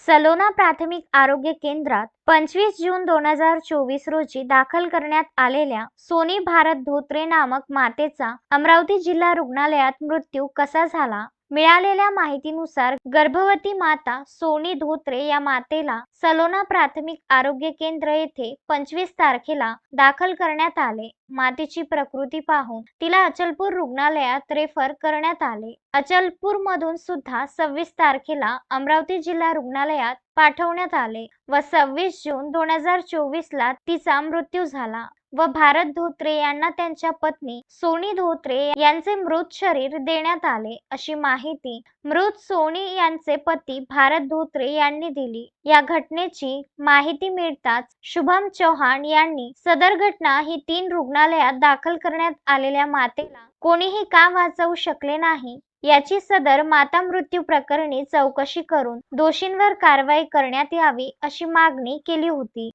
सलोना प्राथमिक आरोग्य केंद्रात 25 जून 2024 रोजी दाखल करण्यात आलेल्या सोनी भारत धोत्रे नामक मातेचा अमरावती जिल्हा रुग्णालयात मृत्यू कसा झाला? मिळालेल्या माहितीनुसार गर्भवती माता सोनी धोत्रे या मातेला सलोना प्राथमिक आरोग्य केंद्र येथे 25 तारखेला दाखल करण्यात आले. मातेची प्रकृती पाहून तिला अचलपूर रुग्णालयात रेफर करण्यात आले. अचलपूर मधून सुद्धा 26 तारखेला अमरावती जिल्हा रुग्णालयात पाठवण्यात आले व 26 जून 2024 ला तिचा मृत्यू झाला व भारत धोत्रे यांना त्यांच्या पत्नी सोनी धोत्रे यांचे मृत शरीर देण्यात आले, अशी माहिती मृत सोनी यांचे पती भारत धोत्रे यांनी दिली. या घटनेची माहिती मिळताच शुभम चौहान यांनी सदर घटना ही 3 रुग्णालयात दाखल करण्यात आलेल्या मातेला कोणीही का वाचवू शकले नाही याची सदर माता मृत्यू प्रकरणी चौकशी करून दोषींवर कारवाई करण्यात यावी अशी मागणी केली होती.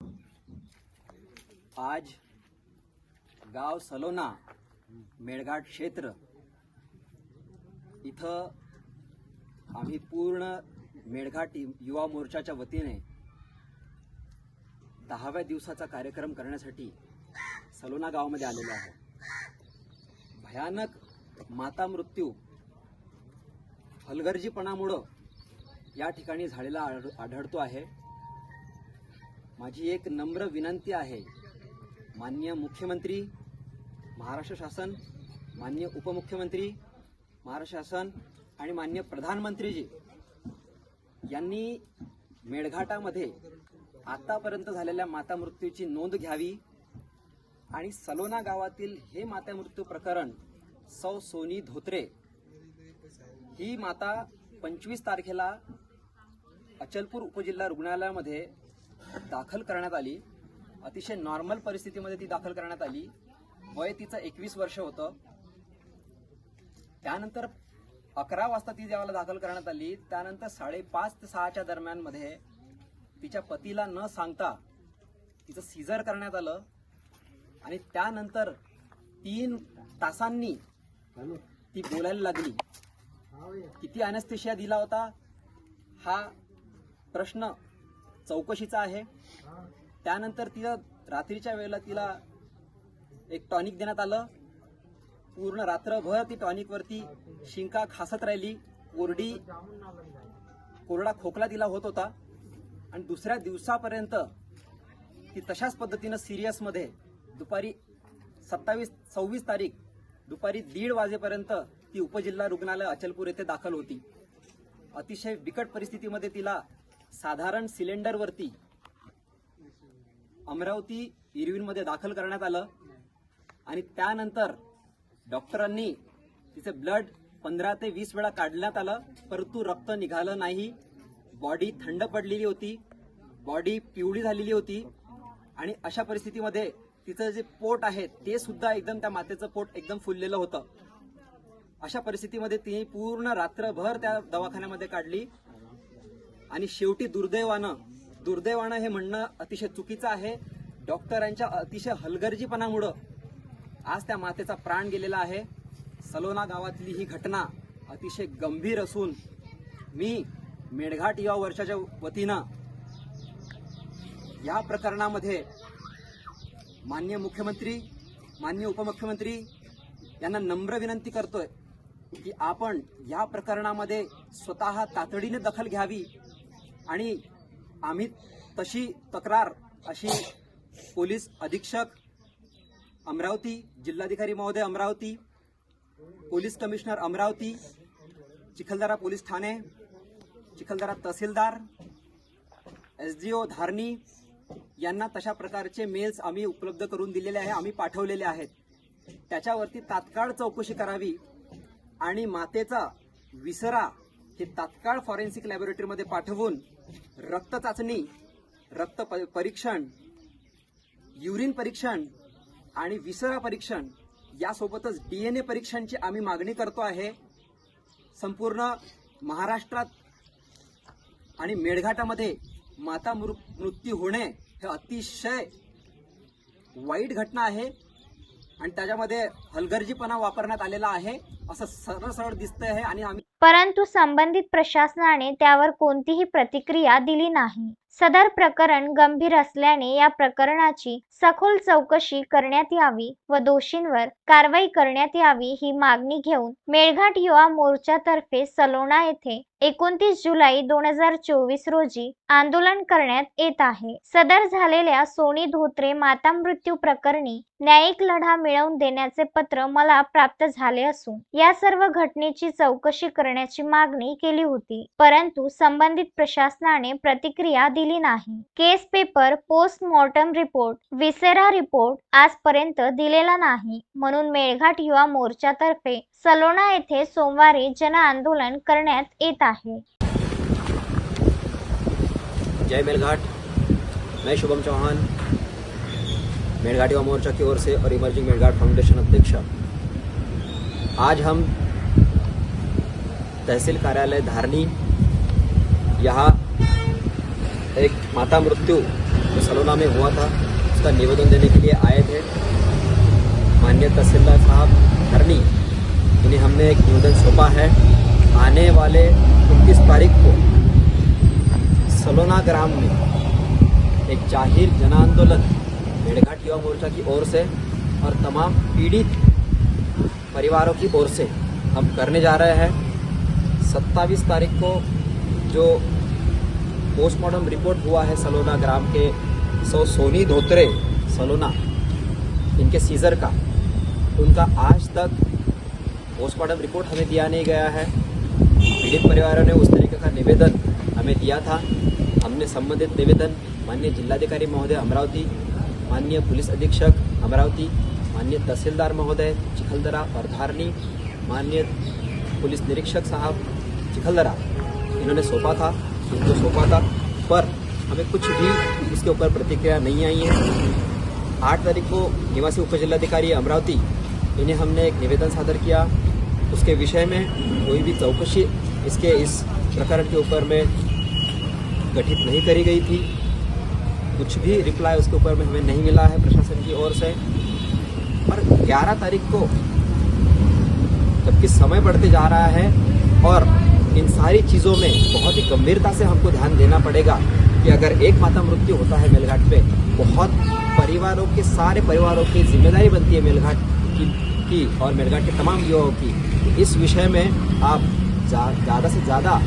आज गाव सलोना मेळघाट क्षेत्र इथं आम्ही पूर्ण मेळघाट युवा मोर्चाच्या वतीने 10व्या दिवसाचा कार्यक्रम करण्यासाठी सलोना गावामध्ये आलेलो आहे. भयानक माता मृत्यू हलगर्जीपणामुळे या ठिकाणी झालेला आढळतो आहे. माझी एक नम्र विनंती आहे, माननीय मुख्यमंत्री महाराष्ट्र शासन, माननीय उपमुख्यमंत्री महाराष्ट्र शासन आणि माननीय प्रधानमंत्रीजी यांनी मेळघाटामध्ये आतापर्यंत झालेल्या माता मृत्यूची नोंद घ्यावी आणि सलोना गावातील हे माता मृत्यू प्रकरण सौ सोनी धोत्रे ही माता 25 तारखेला अचलपूर उपजिल्हा रुग्णालयामध्ये दाखल करण्यात आली. अतिशय नॉर्मल परिस्थितीमध्ये ती दाखल करण्यात आली. वय तिचं 21 वर्ष होतं. त्यानंतर 11 वाजता ती जेव्हा दाखल करण्यात आली त्यानंतर 5:30 ते 6च्या दरम्यान मध्ये तिच्या पतीला न सांगता तिचं सीझर करण्यात आलं आणि त्यानंतर 3 तासांनी ती बोलायला लागली. किती अॅनेस्थेशिया दिला होता हा प्रश्न चौकशीचा आहे. त्यानंतर तिला रात्रीच्या वेळेला तिला एक टॉनिक देण्यात आलं. पूर्ण रात्रभर ती टॉनिक वरती शिंका खासत राहिली. कोरडा खोकला तिला होत होता आणि दुसऱ्या दिवसापर्यंत ती तशाच पद्धतीनं सिरियस मध्ये दुपारी 26 तारीख दुपारी 1:30 वाजेपर्यंत ती उपजिल्हा रुग्णालय अचलपूर येथे दाखल होती. अतिशय बिकट परिस्थितीमध्ये तिला साधारण सिलेंडरवरती अमरावती इरविनमध्ये दाखल करण्यात आलं आणि त्यानंतर डॉक्टरांनी तिचे ब्लड 15 ते 20 वेळा काढण्यात आलं, परंतु रक्त निघालं नाही. बॉडी थंड पडलेली होती, बॉडी पिवळी झालेली होती आणि अशा परिस्थितीमध्ये तिचं जे पोट आहे ते सुद्धा एकदम त्या मातेचं पोट एकदम फुललेलं होतं. अशा परिस्थितीमध्ये तिने पूर्ण रात्रभर त्या दवाखान्यामध्ये काढली आणि शेवटी दुर्दैवानं हे म्हणणं अतिशय चुकीचं आहे. डॉक्टरांच्या अतिशय हलगर्जीपणामुळं आज त्या मातेचा प्राण गेलेला आहे. सलोना गावातली ही घटना अतिशय गंभीर असून मी मेळघाट युवा मोर्चाच्या वतीनं या प्रकरणामध्ये माननीय मुख्यमंत्री, माननीय उपमुख्यमंत्री यांना नम्र विनंती करतोय की आपण या प्रकरणामध्ये स्वतः तातडीने दखल घ्यावी आणि आम्ही तशी तक्रार अशी पोलीस अधीक्षक अमरावती, जिल्हाधिकारी महोदय Amravati, police commissioner Amravati, Chikhaldara police ठाणे, चिखलदरा तहसीलदार, SDO धारणी यांना तशा प्रकारचे मेल्स आम्ही उपलब्ध करून दिलेले आहे, आम्ही पाठवलेले आहेत. त्याच्यावरती तात्काळ चौकशी करावी आणि मातेचा विसरा हे तात्काळ फॉरेन्सिक लॅबोरेटरीमध्ये पाठवून रक्त चाचणी, रक्त परीक्षण, युरिन परीक्षण आणि विसरा परीक्षण यासोबतच DNA परीक्षणाची आम्ही मागणी करतो आहे. संपूर्ण महाराष्ट्रात आणि मेळघाटामध्ये माता मृत्यू होणे हे अतिशय वाईट घटना आहे आणि त्याच्यामध्ये हलगर्जीपणा वापरण्यात आलेला आहे असं सरळ दिसतंय आहे आणि आम्ही परंतु संबंधित प्रशासनाने त्यावर कोणतीही प्रतिक्रिया दिली नाही. सदर प्रकरण गंभीर असल्याने या प्रकरणाची सखोल चौकशी करण्यात यावी व दोषींवर कारवाई करण्यात यावी ही मागणी घेऊन मेळघाट युवा मोर्चातर्फे सलोणा येथे 29 जुलै 2024 रोजी आंदोलन करण्यात येत आहे. सदर झालेल्या सोनी धोत्रे माता मृत्यू प्रकरणी न्यायिक लढा मिळवून देण्याचे पत्र मला प्राप्त झाले असून या सर्व घटनेची चौकशी करण्याची मागणी केली होती, परंतु संबंधित प्रशासनाने प्रतिक्रिया दिली नाही. Case paper, postmortem report, viscera report आजपर्यंत दिलेला नाही, म्हणून मेळघाट युवा मोर्चातर्फे सलोणा येथे सोमवारी जन आंदोलन करण्यात येत आहे. जय मेलघाट, मैं शुभम चौहान, मेलघाट युवा मोर्चा की ओर से और इमर्जिंग मेलघाट फाउंडेशन अध्यक्ष। आज हम तहसील कार्यालय धारनी यहाँ एक माता मृत्यु जो सलोना में हुआ था उसका निवेदन देने के लिए आए थे। माननीय तहसीलदार साहब धारनी, इन्हें हमने एक निवेदन सौंपा है। आने वाले 29 तारीख को सलोना ग्राम में एक जाहिर जन आंदोलन मेळघाट युवा मोर्चा की ओर से और तमाम पीड़ित परिवारों की ओर से हम करने जा रहे हैं। 27 तारीख को जो पोस्टमार्टम रिपोर्ट हुआ है सलोना ग्राम के सोनी धोत्रे सलोना इनके सीजर का, उनका आज तक पोस्टमार्टम रिपोर्ट हमें दिया नहीं गया है। पीड़ित परिवारों ने उस तरीके का निवेदन हमें दिया था। हमने संबंधित निवेदन माननीय जिलाधिकारी महोदय अमरावती, माननीय पुलिस अधीक्षक अमरावती, माननीय तहसीलदार महोदय चिखलदरा और धारनी, माननीय पुलिस निरीक्षक साहब चिखलदरा, इन्होंने सौंपा था, इनको सौंपा था, पर हमें कुछ भी इसके ऊपर प्रतिक्रिया नहीं आई है। 8 तारीख को निवासी उप जिलाधिकारी अमरावती, इन्हें हमने एक निवेदन सादर किया। उसके विषय में कोई भी चौकसी इस प्रकरण के ऊपर में गठित नहीं करी गई थी। कुछ भी रिप्लाई उसके ऊपर में हमें नहीं मिला है प्रशासन की ओर से। और 11 तारीख को जबकि समय बढ़ते जा रहा है और इन सारी चीज़ों में बहुत ही गंभीरता से हमको ध्यान देना पड़ेगा कि अगर एक माता मृत्यु होता है मेलघाट पे, बहुत परिवारों के सारे परिवारों की जिम्मेदारी बनती है मेलघाट की और मेलघाट के तमाम युवाओं की। इस विषय में आप ज़्यादा से ज़्यादा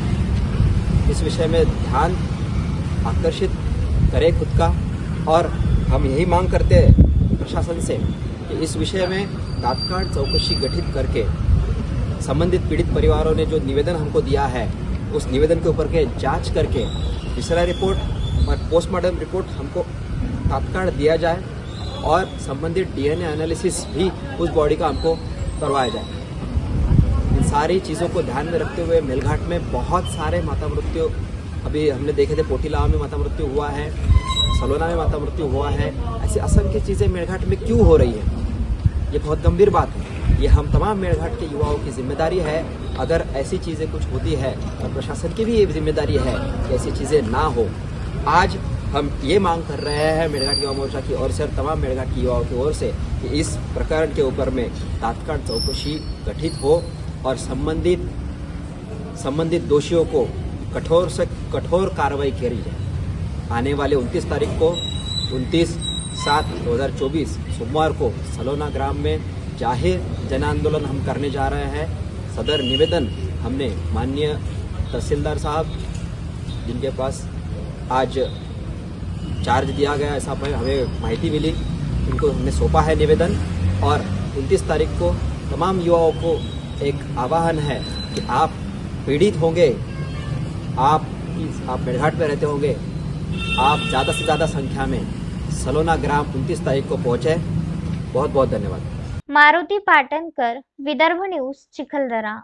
इस विषय में ध्यान आकर्षित करें खुद का। और हम यही मांग करते हैं प्रशासन से कि इस विषय में तत्काल चौकसी गठित करके संबंधित पीड़ित परिवारों ने जो निवेदन हमको दिया है उस निवेदन के ऊपर के जांच करके विसेरा रिपोर्ट और पोस्टमार्टम रिपोर्ट हमको तत्काल दिया जाए और संबंधित डीएनए एनालिसिस भी उस बॉडी का हमको करवाया जाए। इन सारी चीज़ों को ध्यान में रखते हुए मेलघाट में बहुत सारे माता मृत्यु अभी हमने देखे थे। पोटीलावा में माता मृत्यु हुआ है, सलोना में माता मृत्यु हुआ है। ऐसी असंख्य चीज़ें मेलघाट में क्यों हो रही है, ये बहुत गंभीर बात है। ये हम तमाम मेलघाट के युवाओं की जिम्मेदारी है। अगर ऐसी चीज़ें कुछ होती है और प्रशासन की भी ये जिम्मेदारी है कि ऐसी चीज़ें ना हो। आज हम ये मांग कर रहे हैं मेलघाट युवा मोर्चा की ओर से और तमाम मेलघाट के युवाओं की ओर से कि इस प्रकरण के ऊपर में तत्काल चौकसी गठित हो और संबंधित दोषियों को कठोर से कठोर कार्रवाई करी जाए। आने वाले 29 तारीख को 29/7/2024 सोमवार को सलोना ग्राम में जाहिर जन आंदोलन हम करने जा रहे हैं। सदर निवेदन हमने माननीय तहसीलदार साहब, जिनके पास आज चार्ज दिया गया ऐसा हमें माहिती मिली, इनको हमने सौंपा है निवेदन। और 29 तारीख को तमाम युवाओं को एक आह्वान है कि आप पीड़ित होंगे, आप मेलघाट में रहते होंगे, आप ज़्यादा से ज़्यादा संख्या में सलोना ग्राम 29 तारीख को पहुँचे। बहुत बहुत धन्यवाद। मारुती पाटणकर, विदर्भ न्यूज, चिखलदरा।